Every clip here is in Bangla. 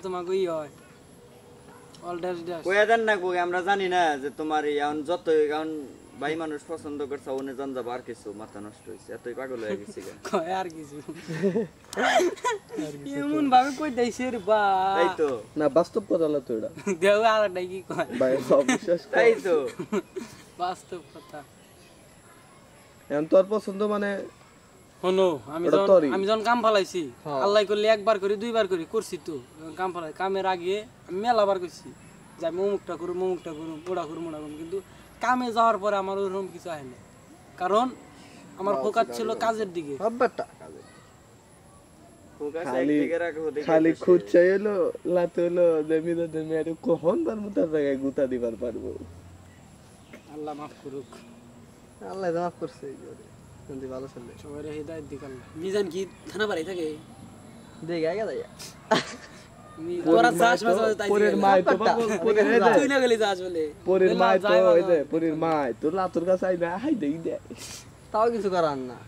তোমাকে ই হয় অলডার দাস কইয়া দেন না কই আমরা জানি না যে তোমার এখন যতই এখন ভাই মানুষ পছন্দ করছে ওনে জান যাব আর কিছু মাথা নষ্ট হইছে এতই পাগল হয়ে গেছে কয় আর কিছু এমন ভাবে কই দেইছে রে ভাই তাই তো না বাস্তব কথা না তো এটা দেও আর নাই কি কয় ভাই অবিশ্বাস তাই তো বাস্তব কথা এখন তোর পছন্দ মানে হনো আমি যখন কাম ফলাইছি আল্লাহ করলে একবার করি দুইবার করি করছি তো কাম ফলাই কামের আগে আমি মেলাবার করছি যে আমি অমুকটা করুম ওটা করুম কিন্তু কামে যাওয়ার পরে আমার ওরকম কিছু হয় না কারণ আমার ফোকাস ছিল কাজের দিকে বাবাটা ফোকাস একদিকে রাখো দেখে খালি খুদ চাইলো লাতে হলো দেমি আর কখন তার মতো জায়গায় গুতা দিবার পারবো আল্লাহ মাফ করুক আল্লাহ মাফ করছে কিন্তু ভালো ছেলে সবাই হিদায়াত দিক আল্লাহ মিজান কি থানা বাড়ি থাকে দেখে আগে যাই তোরা যাস মাঝে তাই পরের মাই তো তুই না গেলি যাস বলে পরের মাই তো ওই যে পরের মাই তোর লাতুর কাছে আই না হাই দেই দে তাও কিছু করার না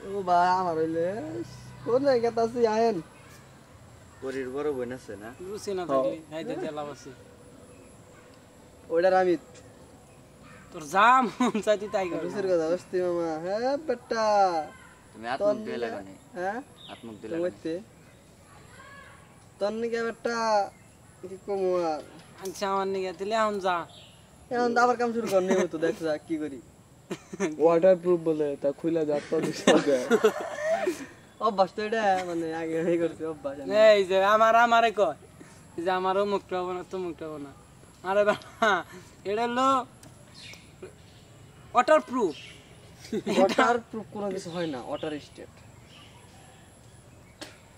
ও ভাই আমার হইলে কোন জায়গাতে আছি আয়েন পরির বড় বোন আছে না রুচি না থাকলি হাইতে লাভ আছে ওইটার আমি তোর জাম চাইতি তাই কর রুচির কথা বসতি মামা হ্যাঁ বেটা তুমি আত্মক দিয়ে লাগানি হ্যাঁ আত্মক দিয়ে তোমাইতে তন্নিকে বেটা কি কমু আর আচ্ছা আমার নিকে দিলে এখন যা এখন তো আবার কাম শুরু করনি তো দেখ যা কি করি ওয়াটারপ্রুফ বলে তা খুইলা যা তো দিছে অভ্যাস তো এটা মানে আগে এই করছি অভ্যাস এই যে আমারে কয় যে আমারও মুক্ত হবো না তো মুক্ত হবো না আরে বাবা এটা হলো ওয়াটার প্রুফ ওয়াটার প্রুফ কোনো কিছু হয় না ওয়াটার স্টেট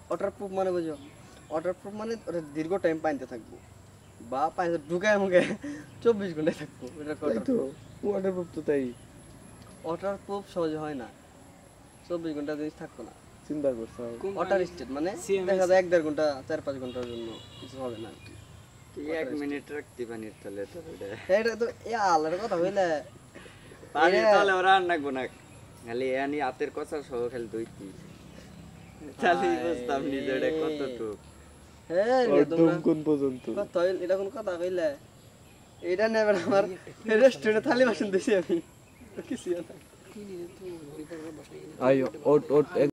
ওয়াটার প্রুফ মানে বুঝো ওয়াটার প্রুফ মানে ওটা দীর্ঘ টাইম পানিতে থাকবো বা পানিতে ঢুকায় মুখে 24 ঘন্টায় থাকবো এটা তো ওয়াটারপ্রুফ তো তাই ওয়াটার প্রুফ সহজে হয় না 24 ঘন্টা জিনিস থাকতো না চিন্তা করছ ওয়াটার স্টেট মানে দেখা যায় 1.5 ঘন্টা 4-5 ঘন্টার জন্য কিছু হবে না কি 1 মিনিট রাখতে পানির তলে তো এটা তো আল্লাহর কথা হইলে পানির তলে ওরা রান্না গুনা খালি এনি হাতের কষা সহ খালি দইতি চালি বুঝতাম নিজে এটা কতটুক হ্যাঁ কোন পর্যন্ত কথা হইল এটা কোন কথা কইলে এটা নেবে আমার রেস্টুরেন্টে থালি বাসন দিছি আমি কিছু না আই ওট